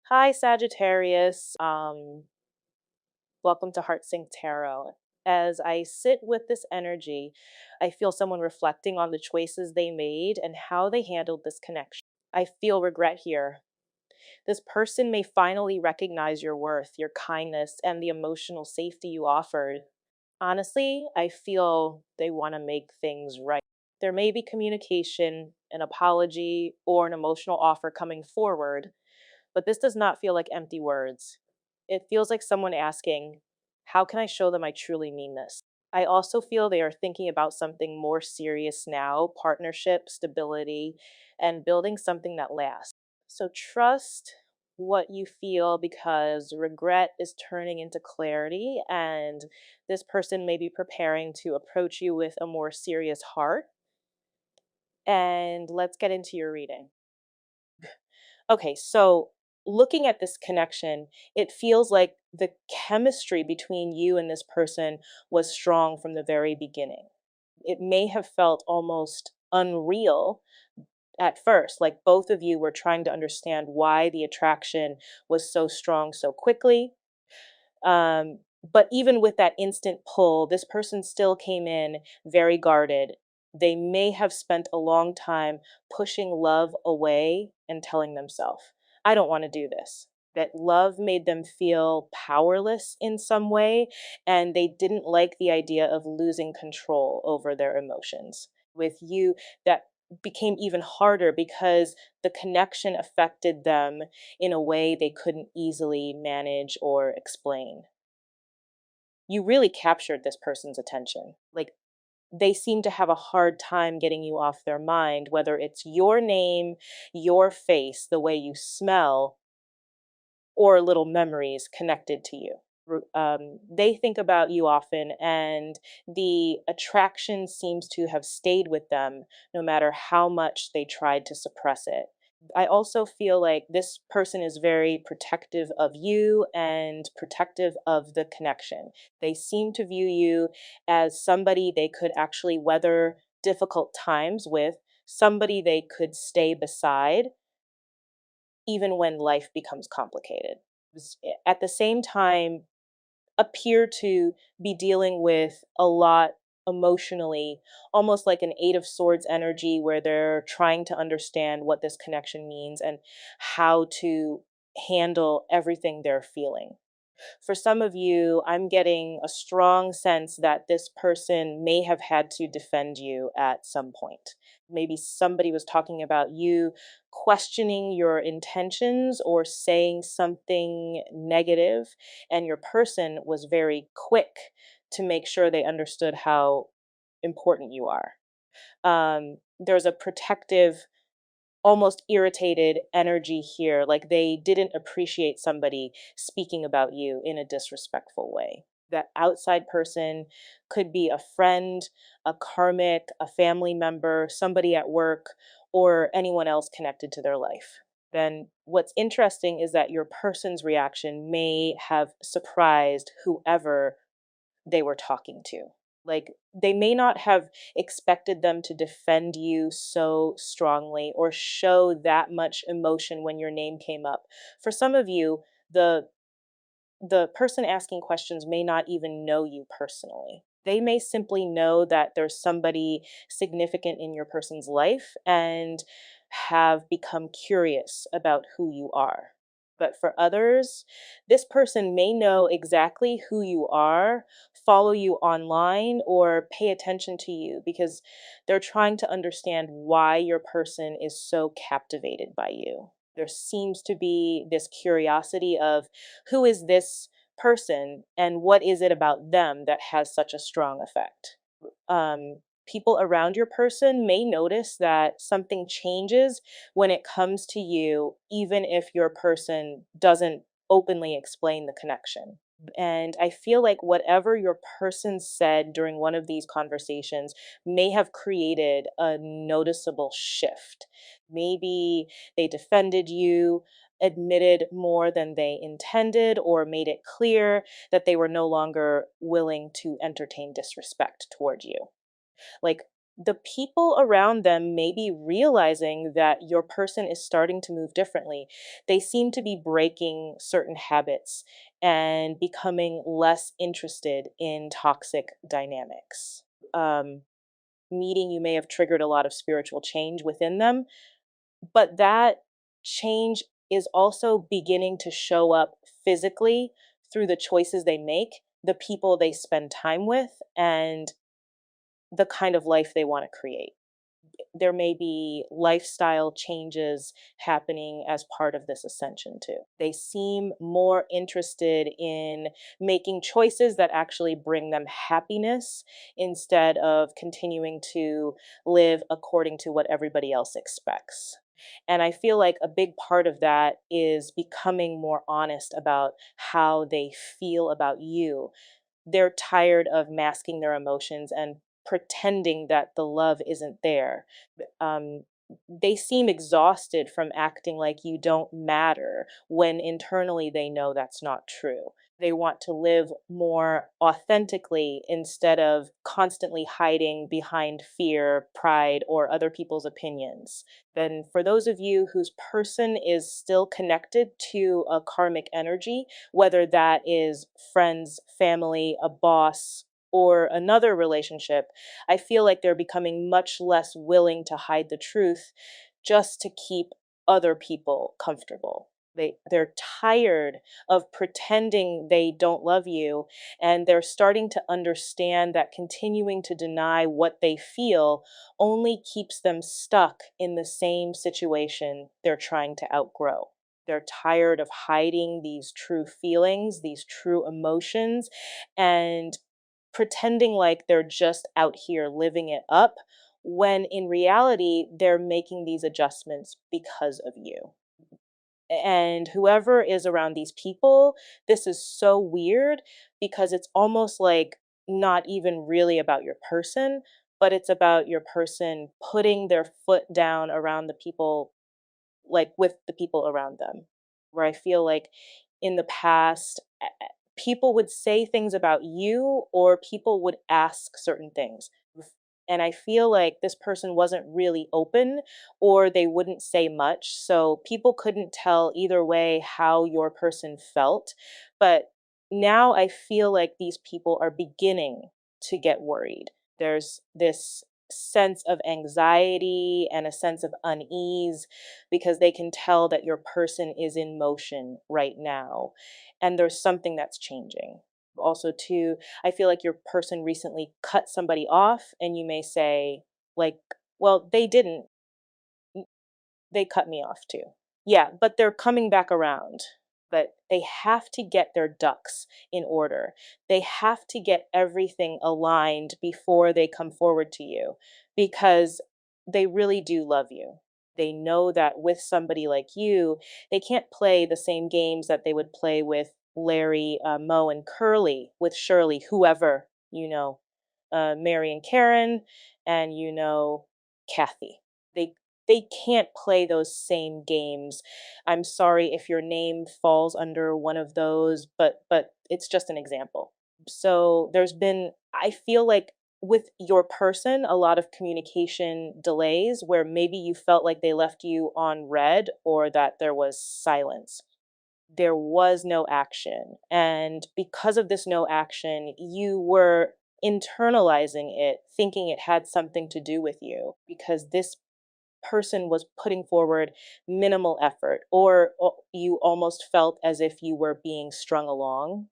Hi, Sagittarius. Welcome to Heart Sync Tarot. As I sit with this energy, I feel someone reflecting on the choices they made and how they handled this connection. I feel regret here. This person may finally recognize your worth, your kindness, and the emotional safety you offered. Honestly, I feel they want to make things right. There may be communication, an apology, or an emotional offer coming forward, but this does not feel like empty words. It feels like someone asking, how can I show them I truly mean this? I also feel they are thinking about something more serious now: partnership, stability, and building something that lasts. So trust what you feel because regret is turning into clarity, and this person may be preparing to approach you with a more serious heart. And let's get into your reading. Okay, so looking at this connection, it feels like the chemistry between you and this person was strong from the very beginning. It may have felt almost unreal at first, like both of you were trying to understand why the attraction was so strong so quickly. But even with that instant pull, this person still came in very guarded. They may have spent a long time pushing love away and telling themselves, I don't want to do this. That love made them feel powerless in some way, and they didn't like the idea of losing control over their emotions. With you, that became even harder because the connection affected them in a way they couldn't easily manage or explain. You really captured this person's attention. Like, they seem to have a hard time getting you off their mind, whether it's your name, your face, the way you smell, or little memories connected to you. They think about you often, and the attraction seems to have stayed with them no matter how much they tried to suppress it. I also feel like this person is very protective of you and protective of the connection. They seem to view you as somebody they could actually weather difficult times with, somebody they could stay beside, even when life becomes complicated. At the same time, appear to be dealing with a lot emotionally, almost like an Eight of Swords energy, where they're trying to understand what this connection means and how to handle everything they're feeling. For some of you, I'm getting a strong sense that this person may have had to defend you at some point. Maybe somebody was talking about you questioning your intentions or saying something negative, and your person was very quick to make sure they understood how important you are. There's a protective, almost irritated energy here, like they didn't appreciate somebody speaking about you in a disrespectful way. That outside person could be a friend, a karmic, a family member, somebody at work, or anyone else connected to their life. Then what's interesting is that your person's reaction may have surprised whoever they were talking to. Like, they may not have expected them to defend you so strongly or show that much emotion when your name came up. For some of you, the person asking questions may not even know you personally. They may simply know that there's somebody significant in your person's life and have become curious about who you are. But for others, this person may know exactly who you are, follow you online, or pay attention to you because they're trying to understand why your person is so captivated by you. There seems to be this curiosity of, who is this person and what is it about them that has such a strong effect? People around your person may notice that something changes when it comes to you, even if your person doesn't openly explain the connection. And I feel like whatever your person said during one of these conversations may have created a noticeable shift. Maybe they defended you, admitted more than they intended, or made it clear that they were no longer willing to entertain disrespect toward you. Like, The people around them may be realizing that your person is starting to move differently. They seem to be breaking certain habits and becoming less interested in toxic dynamics. Meeting you may have triggered a lot of spiritual change within them, but that change is also beginning to show up physically through the choices they make, the people they spend time with, and the kind of life they want to create. There may be lifestyle changes happening as part of this ascension too. They seem more interested in making choices that actually bring them happiness instead of continuing to live according to what everybody else expects. And I feel like a big part of that is becoming more honest about how they feel about you. They're tired of masking their emotions and pretending that the love isn't there. um, they seem exhausted from acting like you don't matter when internally they know that's not true. They want to live more authentically instead of constantly hiding behind fear, pride, or other people's opinions. Then, for those of you whose person is still connected to a karmic energy, whether that is friends, family, a boss, or another relationship, I feel like they're becoming much less willing to hide the truth just to keep other people comfortable. They're tired of pretending they don't love you, and they're starting to understand that continuing to deny what they feel only keeps them stuck in the same situation they're trying to outgrow. They're tired of hiding these true feelings, these true emotions, and pretending like they're just out here living it up when in reality they're making these adjustments because of you. And whoever is around these people, this is so weird because it's almost like not even really about your person, but it's about your person putting their foot down around the people, like with the people around them. Where I feel like in the past, people would say things about you or people would ask certain things. And I feel like this person wasn't really open or they wouldn't say much. So people couldn't tell either way how your person felt. But now I feel like these people are beginning to get worried. There's this sense of anxiety and a sense of unease because they can tell that your person is in motion right now and there's something that's changing. Also, too, I feel like your person recently cut somebody off, and you may say, like, well, they didn't, they cut me off too. Yeah, but they're coming back around. But they have to get their ducks in order. They have to get everything aligned before they come forward to you because they really do love you. They know that with somebody like you, they can't play the same games that they would play with Larry, Mo, and Curly, with Shirley, whoever, Mary and Karen, and Kathy. They they can't play those same games. I'm sorry if your name falls under one of those, but it's just an example. So there's been, I feel like with your person, a lot of communication delays where maybe you felt like they left you on red or that there was silence. There was no action. And because of this no action, you were internalizing it, thinking it had something to do with you because this person was putting forward minimal effort, or you almost felt as if you were being strung along,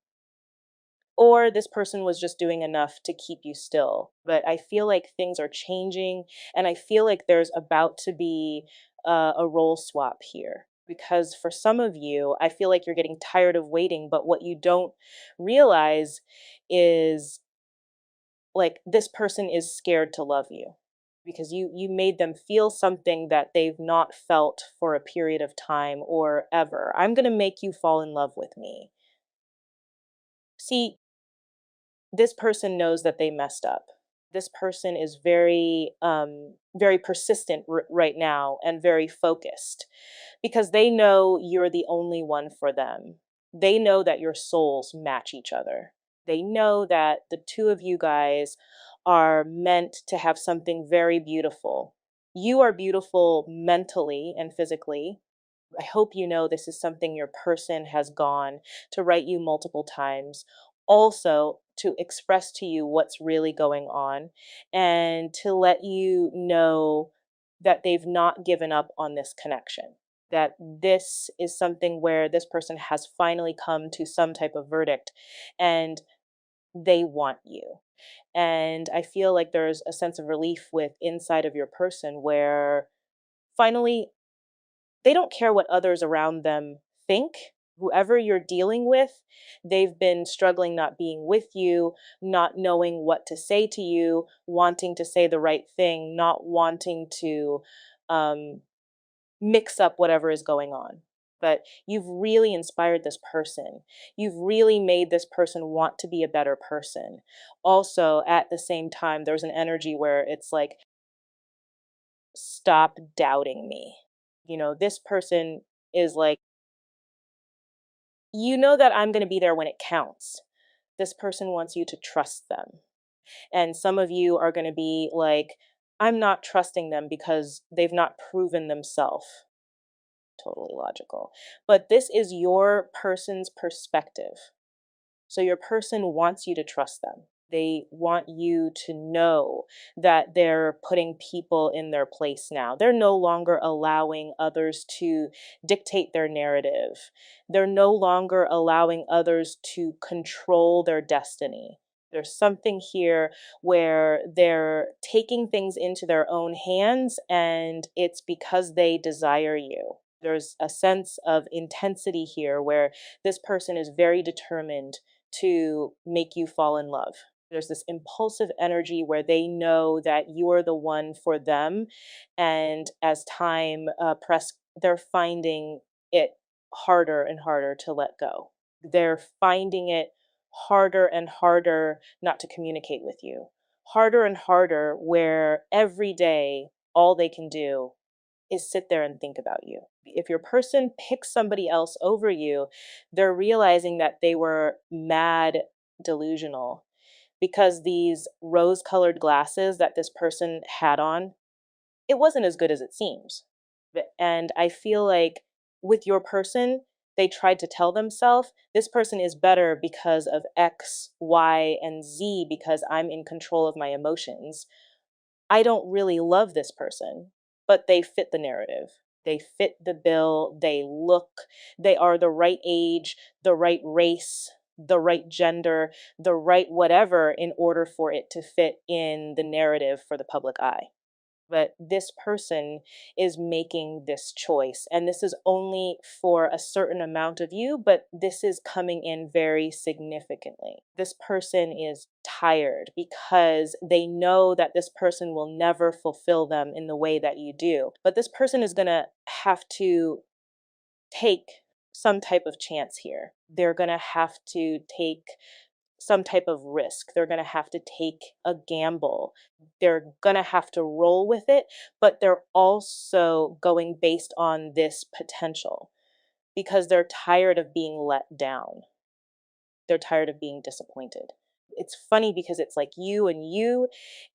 or this person was just doing enough to keep you still. But I feel like things are changing, and I feel like there's about to be a role swap here. Because for some of you, I feel like you're getting tired of waiting, but what you don't realize is like this person is scared to love you because you made them feel something that they've not felt for a period of time or ever. I'm going to make you fall in love with me. See, this person knows that they messed up. This person is very persistent right now and very focused because they know you're the only one for them. They know that your souls match each other. They know that the two of you guys are meant to have something very beautiful. You are beautiful mentally and physically. I hope you know this is something your person has gone to write you multiple times. Also, to express to you what's really going on and to let you know that they've not given up on this connection. That this is something where this person has finally come to some type of verdict and they want you. And I feel like there's a sense of relief with inside of your person where finally they don't care what others around them think. Whoever you're dealing with, they've been struggling not being with you, not knowing what to say to you, wanting to say the right thing, not wanting to um, mix up whatever is going on. But you've really inspired this person. You've really made this person want to be a better person. Also, at the same time, there's an energy where it's like, stop doubting me. This person is like, you know that I'm going to be there when it counts. This person wants you to trust them. And some of you are going to be like, I'm not trusting them because they've not proven themselves. Totally logical. But this is your person's perspective. So your person wants you to trust them. They want you to know that they're putting people in their place now. They're no longer allowing others to dictate their narrative. They're no longer allowing others to control their destiny. There's something here where they're taking things into their own hands, and it's because they desire you. There's a sense of intensity here where this person is very determined to make you fall in love. There's this impulsive energy where they know that you are the one for them. And as time press, they're finding it harder and harder to let go. They're finding it harder and harder not to communicate with you. Harder and harder where every day all they can do is sit there and think about you. If your person picks somebody else over you, they're realizing that they were mad delusional because these rose colored glasses that this person had on, it wasn't as good as it seems. And I feel like with your person, they tried to tell themselves this person is better because of X, Y, and Z because I'm in control of my emotions. I don't really love this person, but they fit the narrative. They fit the bill. They are the right age, the right race, the right gender, the right whatever in order for it to fit in the narrative for the public eye. But this person is making this choice. And this is only for a certain amount of you, but this is coming in very significantly. This person is tired because they know that this person will never fulfill them in the way that you do. But this person is going to have to take some type of chance here. They're going to have to take some type of risk. They're going to have to take a gamble. They're going to have to roll with it, but they're also going based on this potential because they're tired of being let down. They're tired of being disappointed. It's funny because it's like you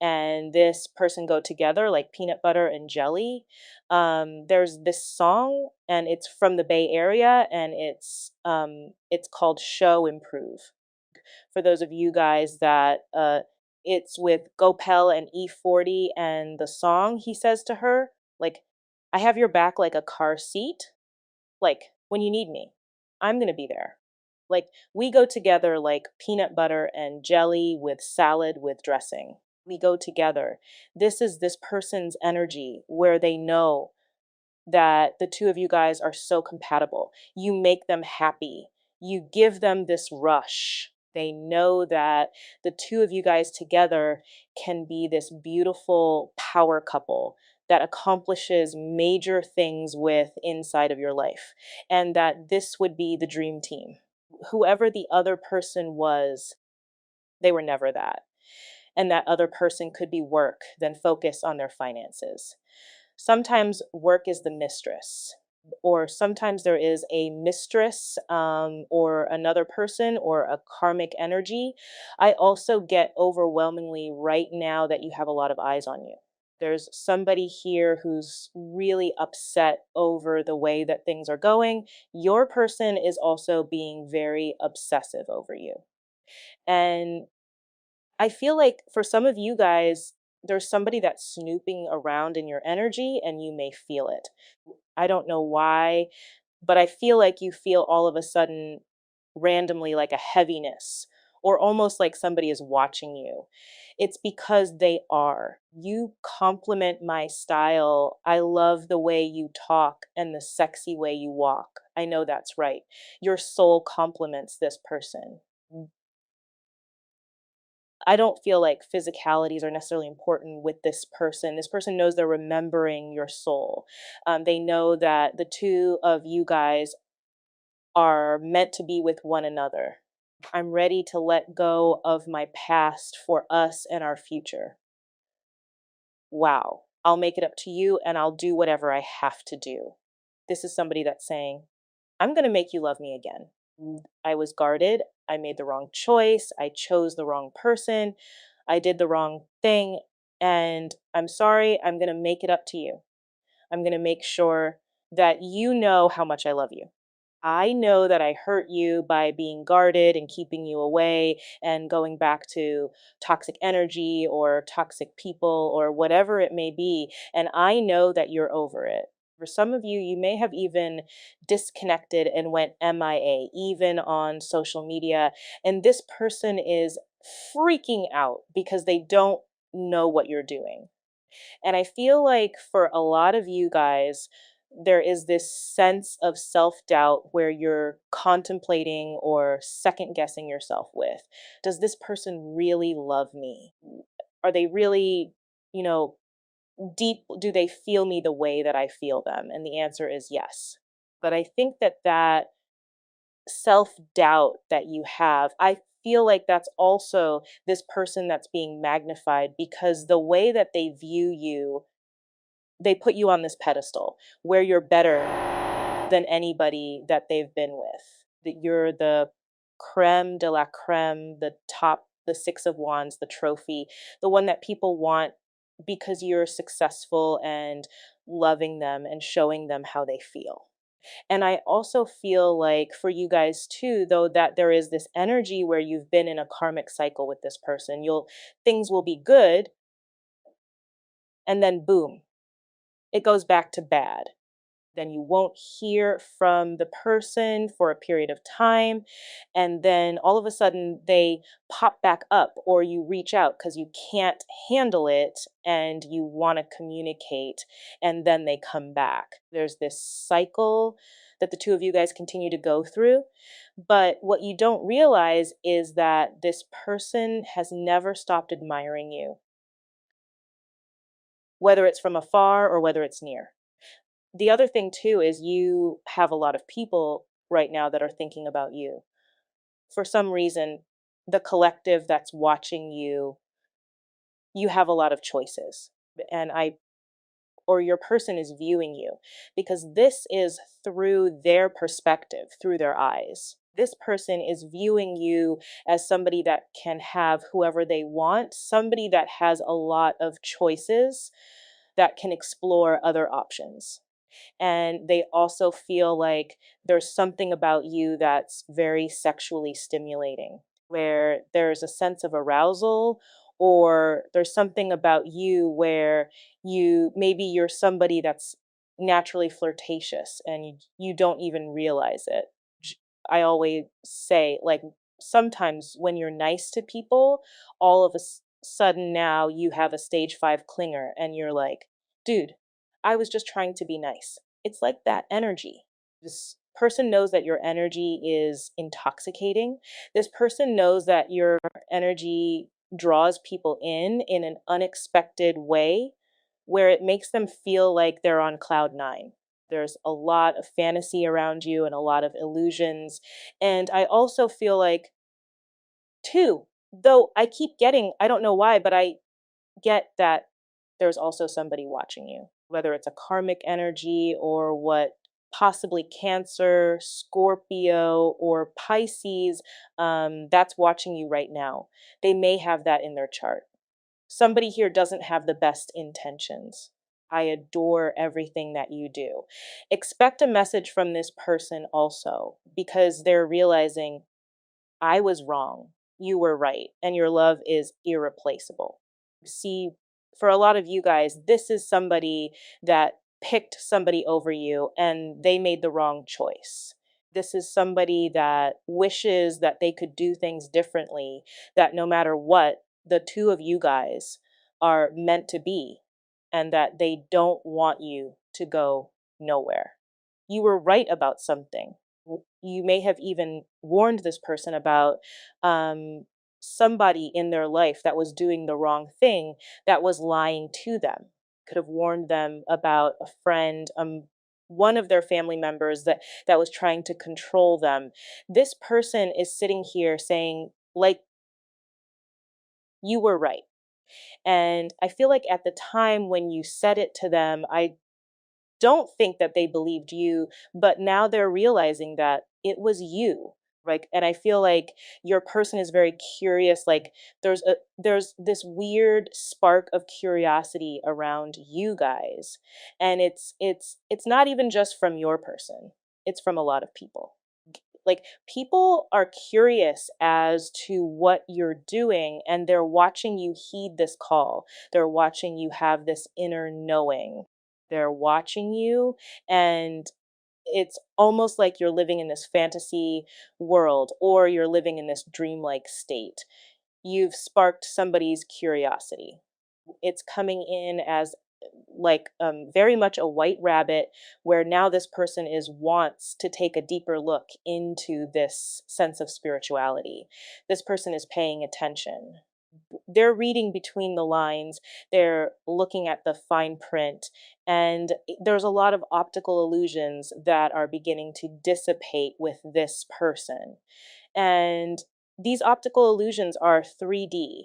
and this person go together like peanut butter and jelly. There's this song and it's from the Bay Area and it's called Show Improve. For those of you guys that it's with Gopel and E40 and the song he says to her, like, I have your back like a car seat. Like, when you need me, I'm going to be there. Like, we go together like peanut butter and jelly with salad with dressing. We go together. This is this person's energy where they know that the two of you guys are so compatible. You make them happy. You give them this rush. They know that the two of you guys together can be this beautiful power couple that accomplishes major things with inside of your life, and that this would be the dream team. Whoever the other person was, they were never that. And that other person could be work, then focus on their finances. Sometimes work is the mistress. or sometimes there is a mistress, or another person or a karmic energy. I also get overwhelmingly right now that you have a lot of eyes on you. There's somebody here who's really upset over the way that things are going. Your person is also being very obsessive over you. And I feel like for some of you guys, there's somebody that's snooping around in your energy and you may feel it. I don't know why, but I feel like you feel all of a sudden randomly like a heaviness or almost like somebody is watching you. It's because they are. You complement my style. I love the way you talk and the sexy way you walk. I know that's right. Your soul complements this person. I don't feel like physicalities are necessarily important with this person. This person knows they're remembering your soul. They know that the two of you guys are meant to be with one another. I'm ready to let go of my past for us and our future. Wow. I'll make it up to you and I'll do whatever I have to do. This is somebody that's saying, I'm going to make you love me again. I was guarded. I made the wrong choice. I chose the wrong person. I did the wrong thing. And I'm sorry. I'm going to make it up to you. I'm going to make sure that you know how much I love you. I know that I hurt you by being guarded and keeping you away and going back to toxic energy or toxic people or whatever it may be. And I know that you're over it. For some of you, you may have even disconnected and went MIA, even on social media. And this person is freaking out because they don't know what you're doing. And I feel like for a lot of you guys, there is this sense of self doubt where you're contemplating or second guessing yourself with, does this person really love me? Are they really, you know, deep? Do they feel me the way that I feel them? And the answer is yes. But I think that self doubt that you have, I feel like that's also this person that's being magnified because the way that they view you, they put you on this pedestal where you're better than anybody that they've been with. That you're the creme de la creme, the top, the six of wands, the trophy, the one that people want because you're successful and loving them and showing them how they feel. And I also feel like for you guys too, though, that there is this energy where you've been in a karmic cycle with this person. Things will be good, and then boom, it goes back to bad. Then you won't hear from the person for a period of time. And then all of a sudden they pop back up, or you reach out because you can't handle it and you want to communicate, and then they come back. There's this cycle that the two of you guys continue to go through. But what you don't realize is that this person has never stopped admiring you, whether it's from afar or whether it's near. The other thing too is you have a lot of people right now that are thinking about you. For some reason, the collective that's watching you, you have a lot of choices. And or your person is viewing you because this is through their perspective, through their eyes. This person is viewing you as somebody that can have whoever they want, somebody that has a lot of choices, that can explore other options. And they also feel like there's something about you that's very sexually stimulating, where there's a sense of arousal, or there's something about you where you're somebody that's naturally flirtatious and you don't even realize it. I always say, like, sometimes when you're nice to people, all of a sudden now you have a stage 5 clinger and you're like, dude, I was just trying to be nice. It's like that energy. This person knows that your energy is intoxicating. This person knows that your energy draws people in an unexpected way where it makes them feel like they're on cloud nine. There's a lot of fantasy around you and a lot of illusions. And I also feel like, too, though I keep getting, I don't know why, but I get that there's also somebody watching you, whether it's a karmic energy or what possibly Cancer, Scorpio, or Pisces, that's watching you right now. They may have that in their chart. Somebody here doesn't have the best intentions. I adore everything that you do. Expect a message from this person also, because they're realizing I was wrong, you were right, and your love is irreplaceable. See, for a lot of you guys, this is somebody that picked somebody over you and they made the wrong choice. This is somebody that wishes that they could do things differently, that no matter what, the two of you guys are meant to be, and that they don't want you to go nowhere. You were right about something. You may have even warned this person about somebody in their life that was doing the wrong thing, that was lying to them. Could have warned them about a friend, one of their family members that was trying to control them. This person is sitting here saying, like, you were right. And I feel like at the time when you said it to them, I don't think that they believed you, but now they're realizing that it was you. Like, and I feel like your person is very curious. Like, there's this weird spark of curiosity around you guys. And it's not even just from your person. It's from a lot of people. Like, people are curious as to what you're doing, and they're watching you heed this call. They're watching you have this inner knowing. They're watching you, and it's almost like you're living in this fantasy world, or you're living in this dreamlike state. You've sparked somebody's curiosity. It's coming in as like very much a white rabbit, where now this person is wants to take a deeper look into this sense of spirituality. This person is paying attention. They're reading between the lines, they're looking at the fine print, and there's a lot of optical illusions that are beginning to dissipate with this person. And these optical illusions are 3D,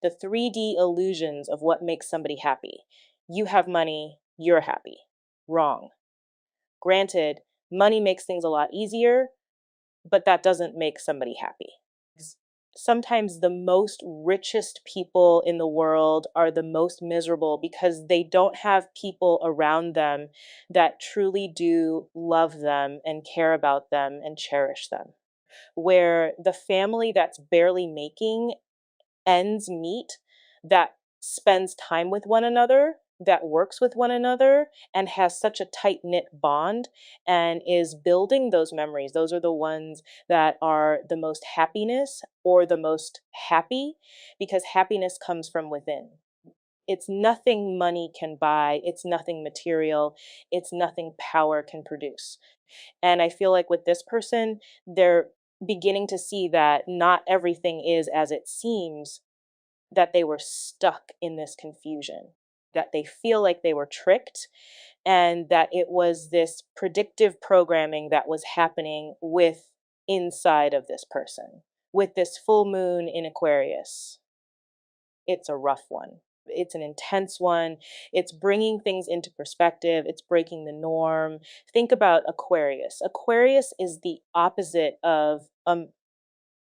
the 3D illusions of what makes somebody happy. You have money, you're happy. Wrong. Granted, money makes things a lot easier, but that doesn't make somebody happy. Sometimes the most richest people in the world are the most miserable because they don't have people around them that truly do love them and care about them and cherish them. Where the family that's barely making ends meet, that spends time with one another, that works with one another, and has such a tight knit bond and is building those memories. Those are the ones that are the most happiness or the most happy, because happiness comes from within. It's nothing money can buy, it's nothing material, it's nothing power can produce. And I feel like with this person, they're beginning to see that not everything is as it seems, that they were stuck in this confusion, that they feel like they were tricked, and that it was this predictive programming that was happening with inside of this person. With this full moon in Aquarius, it's a rough one. It's an intense one. It's bringing things into perspective. It's breaking the norm. Think about Aquarius. Aquarius is the opposite of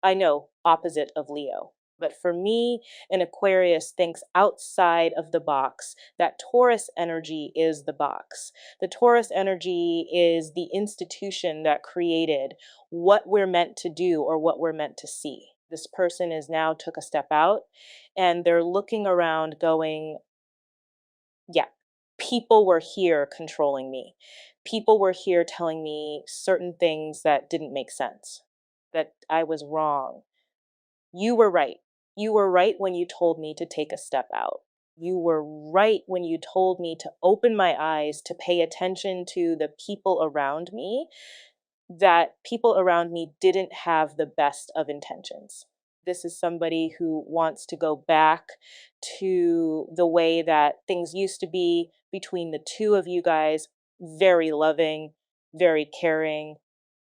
I know, opposite of Leo. But for me, an Aquarius thinks outside of the box. That Taurus energy is the box. The Taurus energy is the institution that created what we're meant to do or what we're meant to see. This person is now took a step out, and they're looking around going, yeah, people were here controlling me. People were here telling me certain things that didn't make sense, that I was wrong. You were right. You were right when you told me to take a step out. You were right when you told me to open my eyes, to pay attention to the people around me, that people around me didn't have the best of intentions. This is somebody who wants to go back to the way that things used to be between the two of you guys, very loving, very caring.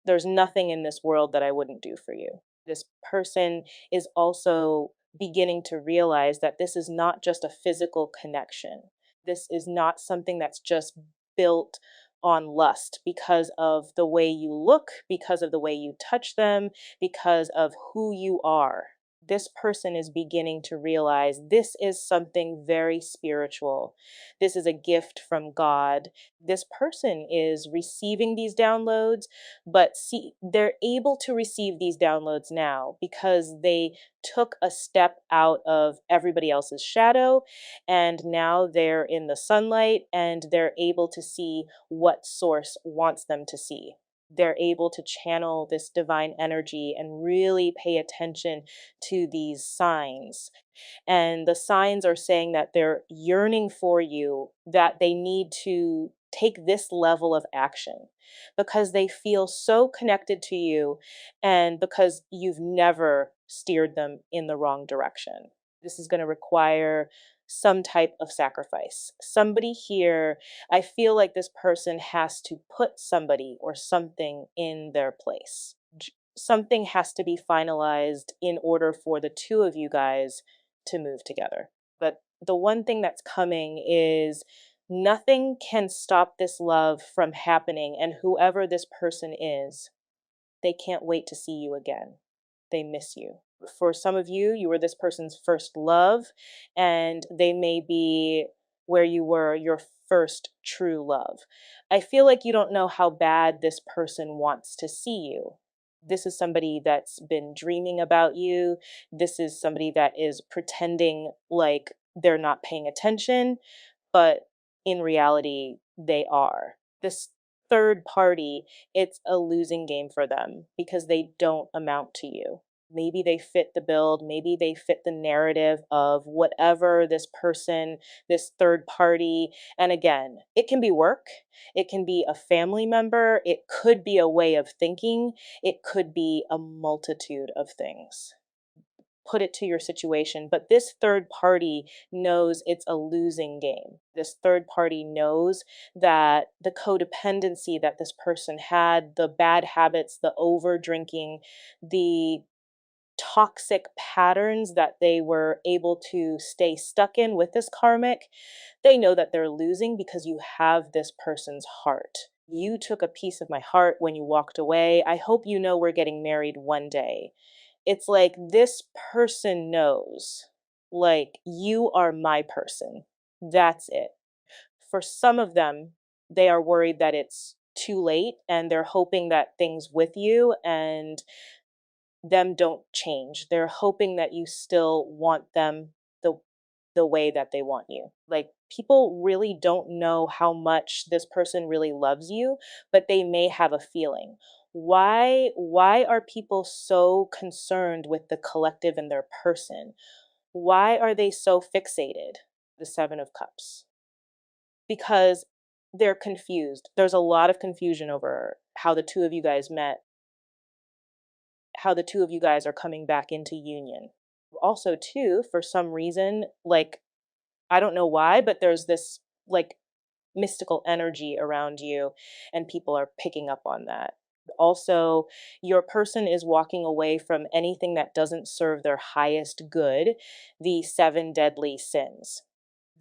There's nothing in this world that I wouldn't do for you. This person is also beginning to realize that this is not just a physical connection. This is not something that's just built on lust because of the way you look, because of the way you touch them, because of who you are. This person is beginning to realize this is something very spiritual. This is a gift from God. This person is receiving these downloads, but see, they're able to receive these downloads now because they took a step out of everybody else's shadow, and now they're in the sunlight and they're able to see what source wants them to see. They're able to channel this divine energy and really pay attention to these signs. And the signs are saying that they're yearning for you, that they need to take this level of action because they feel so connected to you and because you've never steered them in the wrong direction. This is going to require some type of sacrifice. Somebody here, I feel like this person has to put somebody or something in their place. Something has to be finalized in order for the two of you guys to move together. But the one thing that's coming is nothing can stop this love from happening. And whoever this person is, they can't wait to see you again. They miss you. For some of you, you were this person's first love, and they may be where you were your first true love. I feel like you don't know how bad this person wants to see you. This is somebody that's been dreaming about you. This is somebody that is pretending like they're not paying attention, but in reality, they are. This third party, it's a losing game for them because they don't amount to you. Maybe they fit the build, maybe they fit the narrative of whatever this person, this third party. And again, it can be work, it can be a family member, it could be a way of thinking, it could be a multitude of things. Put it to your situation, but this third party knows it's a losing game. This third party knows that the codependency that this person had, the bad habits, the over drinking, the toxic patterns that they were able to stay stuck in with this karmic, they know that they're losing because you have this person's heart. You took a piece of my heart when you walked away. I hope you know we're getting married one day. It's like this person knows, like, you are my person. That's it. For some of them, they are worried that it's too late and they're hoping that things with you and them don't change. They're hoping that you still want them the way that they want you. Like, people really don't know how much this person really loves you, but they may have a feeling. Why are people so concerned with the collective and their person? Why are they so fixated? The 7 of Cups. Because they're confused. There's a lot of confusion over how the two of you guys met, how the two of you guys are coming back into union. Also, too, for some reason, like, I don't know why, but there's this like mystical energy around you, and people are picking up on that. Also, your person is walking away from anything that doesn't serve their highest good, the 7 deadly sins.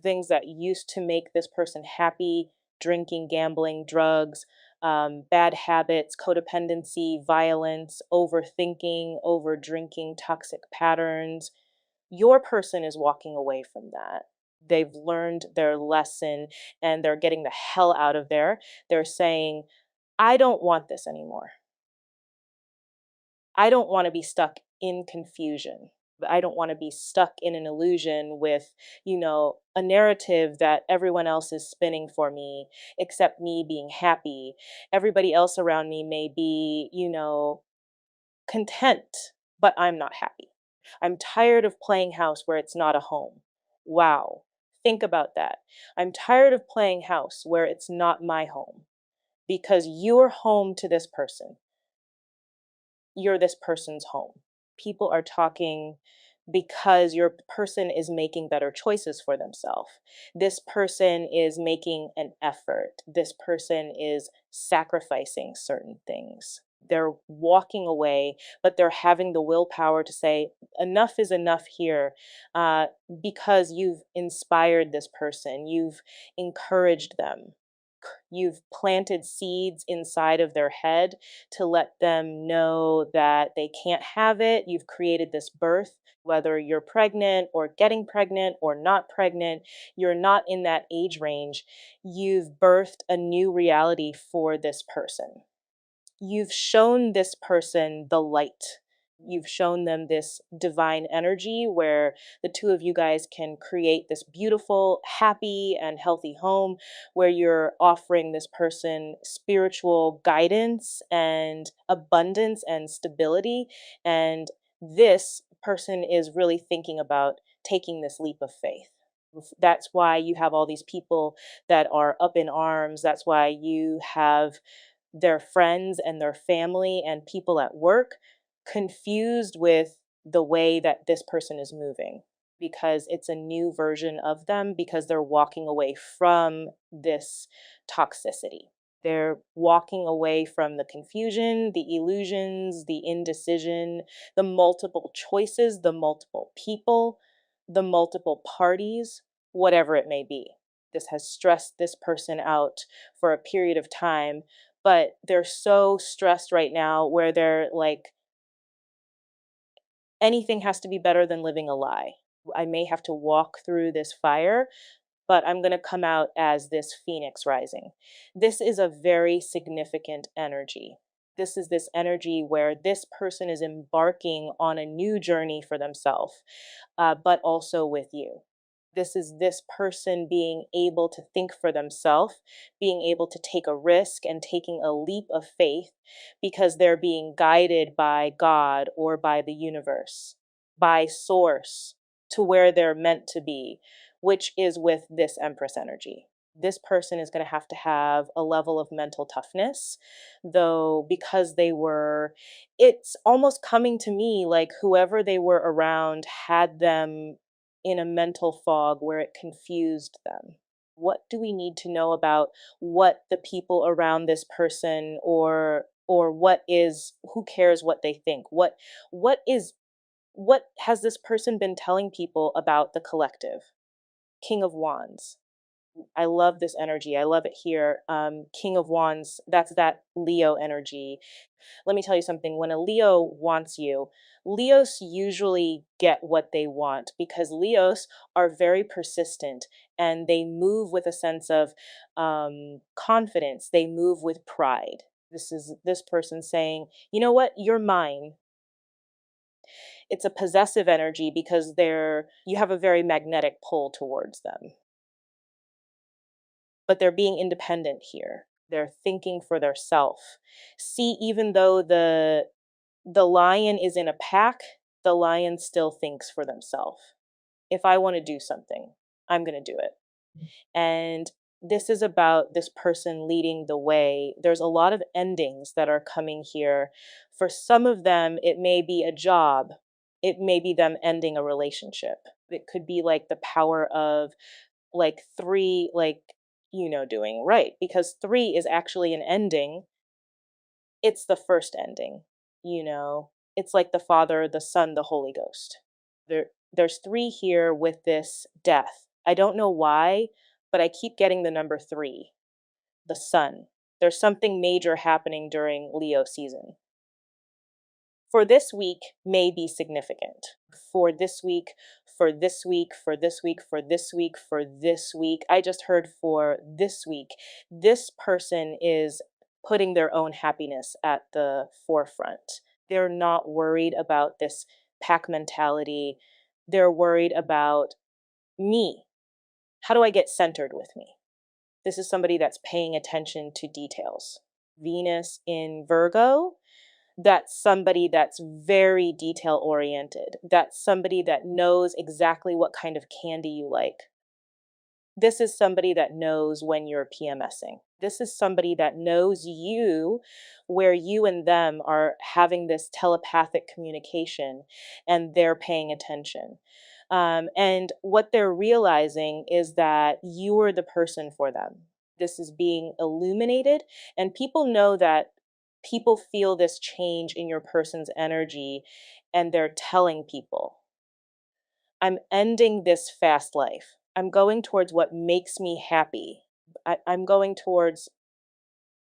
Things that used to make this person happy: drinking, gambling, drugs, bad habits, codependency, violence, overthinking, over drinking, toxic patterns. Your person is walking away from that. They've learned their lesson and they're getting the hell out of there. They're saying, I don't want this anymore. I don't want to be stuck in confusion. I don't want to be stuck in an illusion with, a narrative that everyone else is spinning for me, except me being happy. Everybody else around me may be, content, but I'm not happy. I'm tired of playing house where it's not a home. Wow. Think about that. I'm tired of playing house where it's not my home because you're home to this person. You're this person's home. People are talking because your person is making better choices for themselves. This person is making an effort. This person is sacrificing certain things. They're walking away, but they're having the willpower to say, enough is enough here, because you've inspired this person, you've encouraged them. you've planted seeds inside of their head to let them know that they can't have it. You've created this birth, whether you're pregnant or getting pregnant or not pregnant, you're not in that age range. You've birthed a new reality for this person. You've shown this person the light. You've shown them this divine energy where the two of you guys can create this beautiful, happy, and healthy home where you're offering this person spiritual guidance and abundance and stability. And this person is really thinking about taking this leap of faith. That's why you have all these people that are up in arms. That's why you have their friends and their family and people at work confused with the way that this person is moving because it's a new version of them because they're walking away from this toxicity. They're walking away from the confusion, the illusions, the indecision, the multiple choices, the multiple people, the multiple parties, whatever it may be. This has stressed this person out for a period of time, but they're so stressed right now where they're like, anything has to be better than living a lie. I may have to walk through this fire, but I'm going to come out as this phoenix rising. This is a very significant energy. This is this energy where this person is embarking on a new journey for themselves, but also with you. This is this person being able to think for themselves, being able to take a risk and taking a leap of faith because they're being guided by God or by the universe, by source to where they're meant to be, which is with this Empress energy. This person is going to have a level of mental toughness, though, because it's almost coming to me like whoever they were around had them in a mental fog where it confused them. What do we need to know about what the people around this person or who cares what they think? What has this person been telling people about the collective? King of Wands. I love this energy. I love it here. King of Wands, that's that Leo energy. Let me tell you something. When a Leo wants you, Leos usually get what they want because Leos are very persistent and they move with a sense of confidence. They move with pride. This is this person saying, you know what? You're mine. It's a possessive energy because you have a very magnetic pull towards them, but they're being independent here. They're thinking for their self. See, even though the lion is in a pack, the lion still thinks for themselves. If I want to do something, I'm going to do it. And this is about this person leading the way. There's a lot of endings that are coming here. For some of them, it may be a job. It may be them ending a relationship. It could be like the power of like three, like, doing right. Because three is actually an ending. It's the first ending, you know. It's like the Father, the Son, the Holy Ghost. There's three here with this death. I don't know why, but I keep getting the number three, the sun. There's something major happening during Leo season. For this week may be significant. For this week, for this week, for this week, for this week, for this week. I just heard for this week. This person is putting their own happiness at the forefront. They're not worried about this pack mentality. They're worried about me. How do I get centered with me? This is somebody that's paying attention to details. Venus in Virgo, that's somebody that's very detail oriented. That's somebody that knows exactly what kind of candy you like. This is somebody that knows when you're PMSing. This is somebody that knows you, where you and them are having this telepathic communication and they're paying attention. And what they're realizing is that you are the person for them. This is being illuminated, and people know that people feel this change in your person's energy, and they're telling people, I'm ending this fast life. I'm going towards what makes me happy. I'm going towards,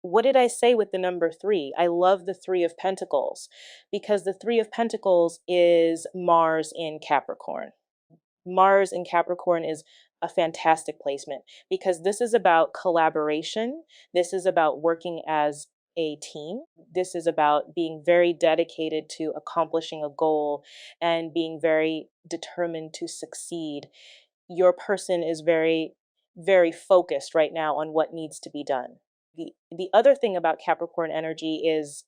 what did I say with the number three? I love the Three of Pentacles because the Three of Pentacles is Mars in Capricorn. Mars in Capricorn is a fantastic placement because this is about collaboration. This is about working as a team. This is about being very dedicated to accomplishing a goal and being very determined to succeed. Your person is very, very focused right now on what needs to be done. The other thing about Capricorn energy is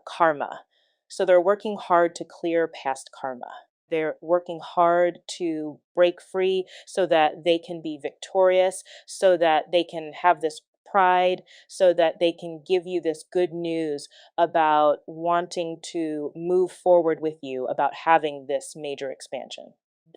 karma. So they're working hard to clear past karma. They're working hard to break free so that they can be victorious, so that they can have this pride, so that they can give you this good news about wanting to move forward with you, about having this major expansion.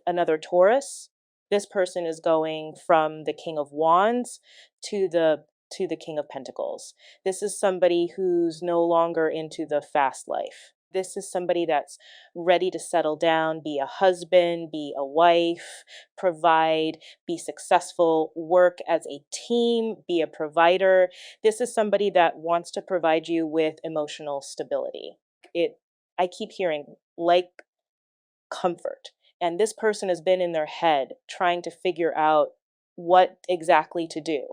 Another Taurus, this person is going from the King of Wands to the King of Pentacles. This is somebody who's no longer into the fast life. This is somebody that's ready to settle down, be a husband, be a wife, provide, be successful, work as a team, be a provider. This is somebody that wants to provide you with emotional stability. I keep hearing like comfort. And this person has been in their head trying to figure out what exactly to do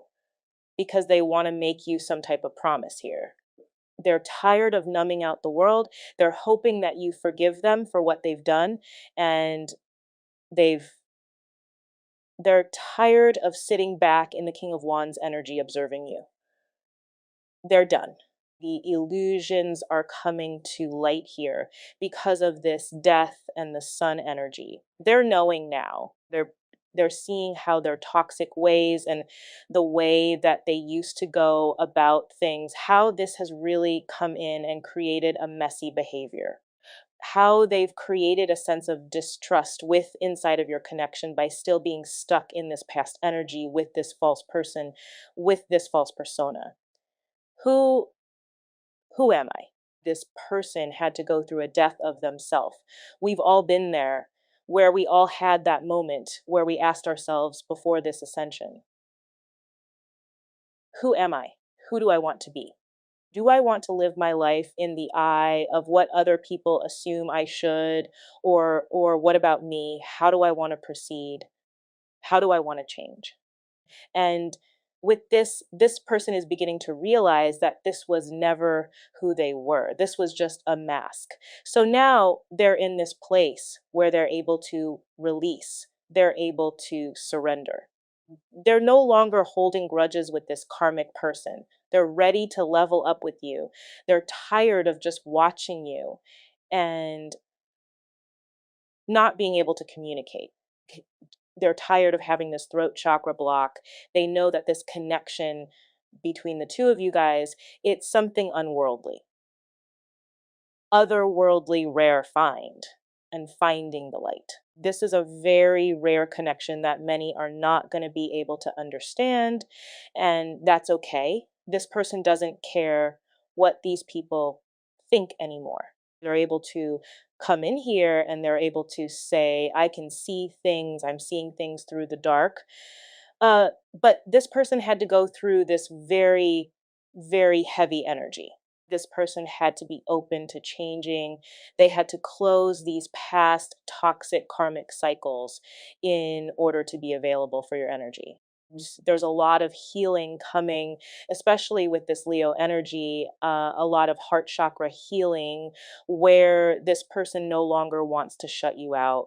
because they want to make you some type of promise here. They're tired of numbing out the world. They're hoping that you forgive them for what they've done, and they've they're tired of sitting back in the King of Wands energy observing you. They're done. The illusions are coming to light here because of this death and the sun energy. They're knowing now. They're seeing how their toxic ways and the way that they used to go about things, how this has really come in and created a messy behavior. How they've created a sense of distrust with inside of your connection by still being stuck in this past energy with this false person, with this false persona. Who who am I? This person had to go through a death of themselves. We've all been there where we all had that moment where we asked ourselves before this ascension, who am I? Who do I want to be? Do I want to live my life in the eye of what other people assume I should, or what about me? How do I want to proceed? How do I want to change? And with this person is beginning to realize that this was never who they were. This was just a mask. So now they're in this place where they're able to release, they're able to surrender. They're no longer holding grudges with this karmic person. They're ready to level up with you. They're tired of just watching you and not being able to communicate. They're tired of having this throat chakra block. They know that this connection between the two of you guys, it's something unworldly, otherworldly rare find, and finding the light. This is a very rare connection that many are not going to be able to understand, and that's okay. This person doesn't care what these people think anymore. They're able to come in here and they're able to say, I can see things, I'm seeing things through the dark. But this person had to go through this very, very heavy energy. This person had to be open to changing. They had to close these past toxic karmic cycles in order to be available for your energy. There's a lot of healing coming, especially with this Leo energy, a lot of heart chakra healing, where this person no longer wants to shut you out.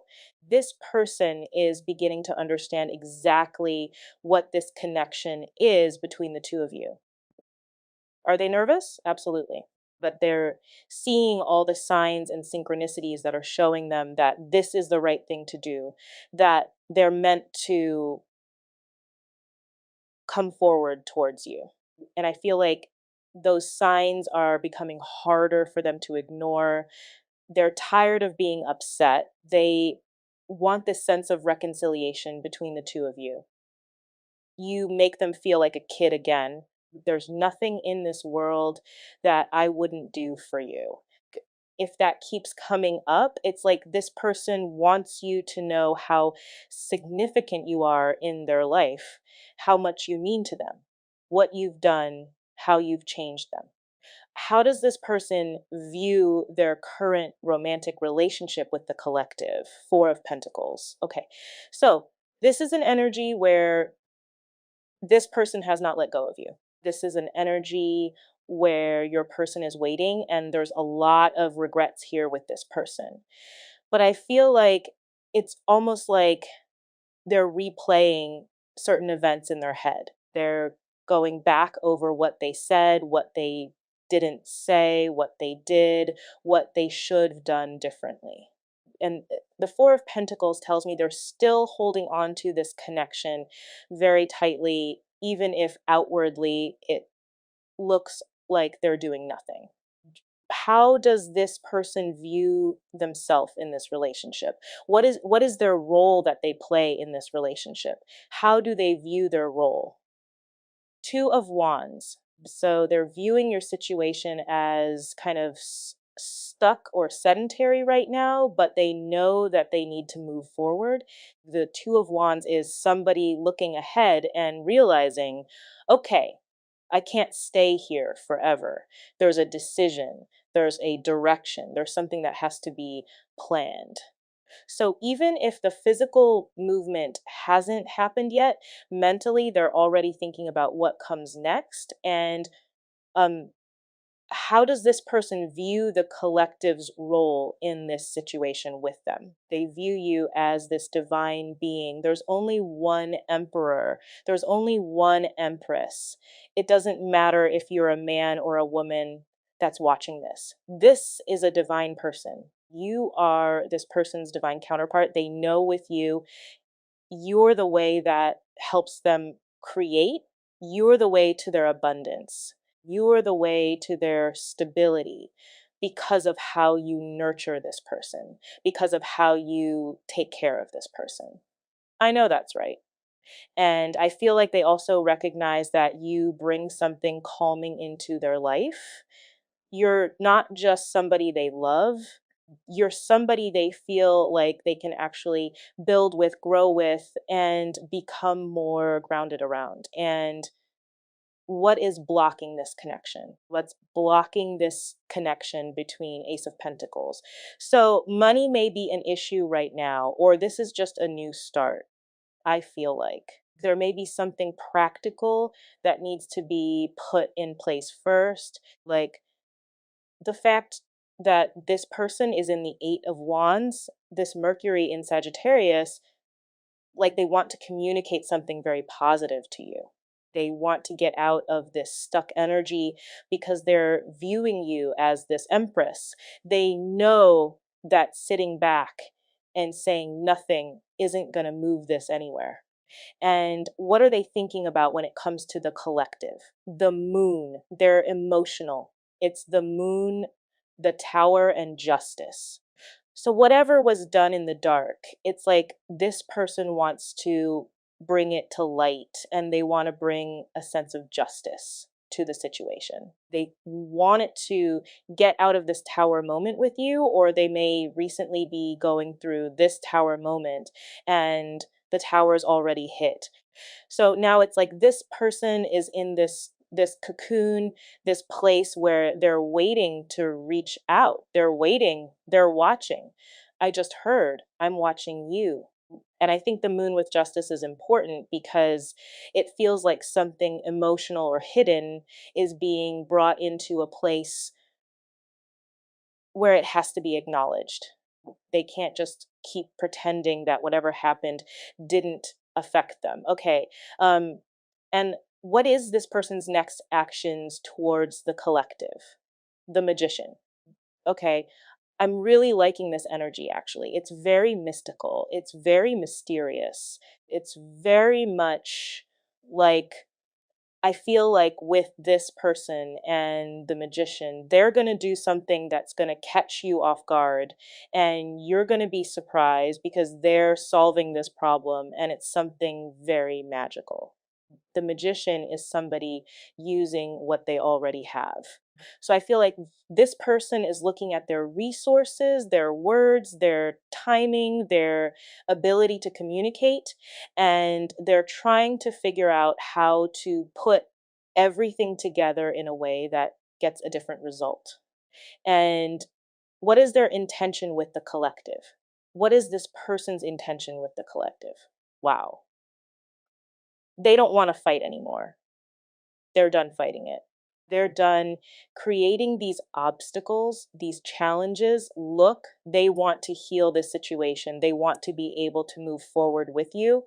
This person is beginning to understand exactly what this connection is between the two of you. Are they nervous? Absolutely. But they're seeing all the signs and synchronicities that are showing them that this is the right thing to do, that they're meant to come forward towards you. And I feel like those signs are becoming harder for them to ignore. They're tired of being upset. They want this sense of reconciliation between the two of you. You make them feel like a kid again. There's nothing in this world that I wouldn't do for you. if that keeps coming up, it's like this person wants you to know how significant you are in their life, how much you mean to them, what you've done, how you've changed them. How does this person view their current romantic relationship with the collective? Four of Pentacles. Okay, so this is an energy where this person has not let go of you. This is an energy where your person is waiting, and there's a lot of regrets here with this person. But I feel like it's almost like they're replaying certain events in their head. They're going back over what they said, what they didn't say, what they did, what they should have done differently. And the Four of Pentacles tells me they're still holding on to this connection very tightly, even if outwardly it looks like they're doing nothing. How does this person view themselves in this relationship? What is their role that they play in this relationship? How do they view their role? Two of Wands. So they're viewing your situation as kind of stuck or sedentary right now, but they know that they need to move forward. The Two of Wands is somebody looking ahead and realizing, okay, I can't stay here forever. There's a decision, there's a direction, there's something that has to be planned. So even if the physical movement hasn't happened yet, mentally they're already thinking about what comes next. And um, how does this person view the collective's role in this situation with them? They view you as this divine being. There's only one emperor, there's only one empress. It doesn't matter if you're a man or a woman that's watching this. This is a divine person. You are this person's divine counterpart. They know with you. You're the way that helps them create. You're the way to their abundance. You're the way to their stability because of how you nurture this person, because of how you take care of this person. I know that's right. And I feel like they also recognize that you bring something calming into their life. You're not just somebody they love, you're somebody they feel like they can actually build with, grow with, and become more grounded around. And what is blocking this connection? What's blocking this connection between Ace of Pentacles? So, money may be an issue right now, or this is just a new start. I feel like there may be something practical that needs to be put in place first, like the fact that this person is in the Eight of Wands, this Mercury in Sagittarius, like they want to communicate something very positive to you. They want to get out of this stuck energy because they're viewing you as this empress. They know that sitting back and saying nothing isn't going to move this anywhere. And what are they thinking about when it comes to the collective? The moon, they're emotional. It's the moon, the tower, and justice. So, whatever was done in the dark, it's like this person wants to bring it to light and they want to bring a sense of justice to the situation. They want it to get out of this tower moment with you, or they may recently be going through this tower moment and the tower's already hit. So now it's like this person is in this cocoon, this place where they're waiting to reach out. They're waiting, they're watching. I just heard, I'm watching you. And I think the moon with justice is important because it feels like something emotional or hidden is being brought into a place where it has to be acknowledged. They can't just keep pretending that whatever happened didn't affect them. Okay. And what is this person's next actions towards the collective? The Magician. Okay. I'm really liking this energy actually. It's very mystical. It's very mysterious. It's very much like I feel like with this person and the Magician, they're going to do something that's going to catch you off guard, and you're going to be surprised because they're solving this problem and it's something very magical. The magician is somebody using what they already have. So I feel like this person is looking at their resources, their words, their timing, their ability to communicate, and they're trying to figure out how to put everything together in a way that gets a different result. And what is their intention with the collective? What is this person's intention with the collective? Wow. They don't want to fight anymore. They're done fighting it. They're done creating these obstacles, these challenges. Look, they want to heal this situation. They want to be able to move forward with you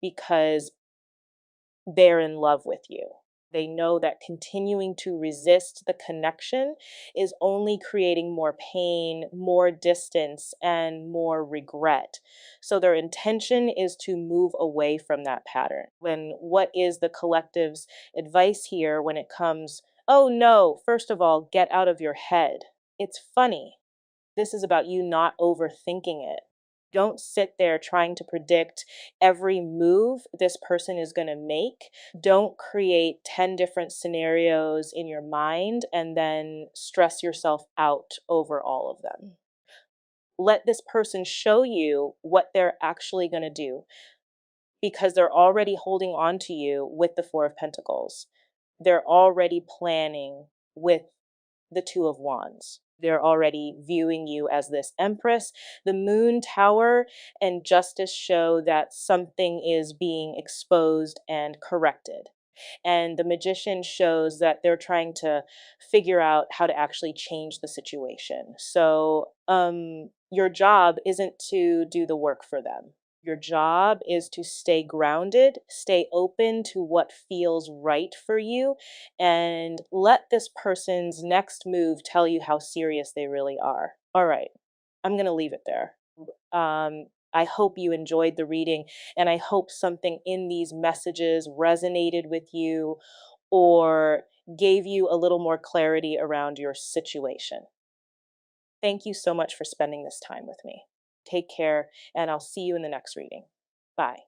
because they're in love with you. They know that continuing to resist the connection is only creating more pain, more distance, and more regret. So their intention is to move away from that pattern. When what is the collective's advice here when it comes, oh no, first of all, get out of your head. It's funny. This is about you not overthinking it. Don't sit there trying to predict every move this person is going to make. Don't create 10 different scenarios in your mind and then stress yourself out over all of them. Let this person show you what they're actually going to do because they're already holding on to you with the Four of Pentacles. They're already planning with the Two of Wands. They're already viewing you as this empress. The moon tower and justice show that something is being exposed and corrected. And the magician shows that they're trying to figure out how to actually change the situation. So, your job isn't to do the work for them. Your job is to stay grounded, stay open to what feels right for you, and let this person's next move tell you how serious they really are. All right, I'm going to leave it there. I hope you enjoyed the reading, and I hope something in these messages resonated with you or gave you a little more clarity around your situation. Thank you so much for spending this time with me. Take care, and I'll see you in the next reading. Bye.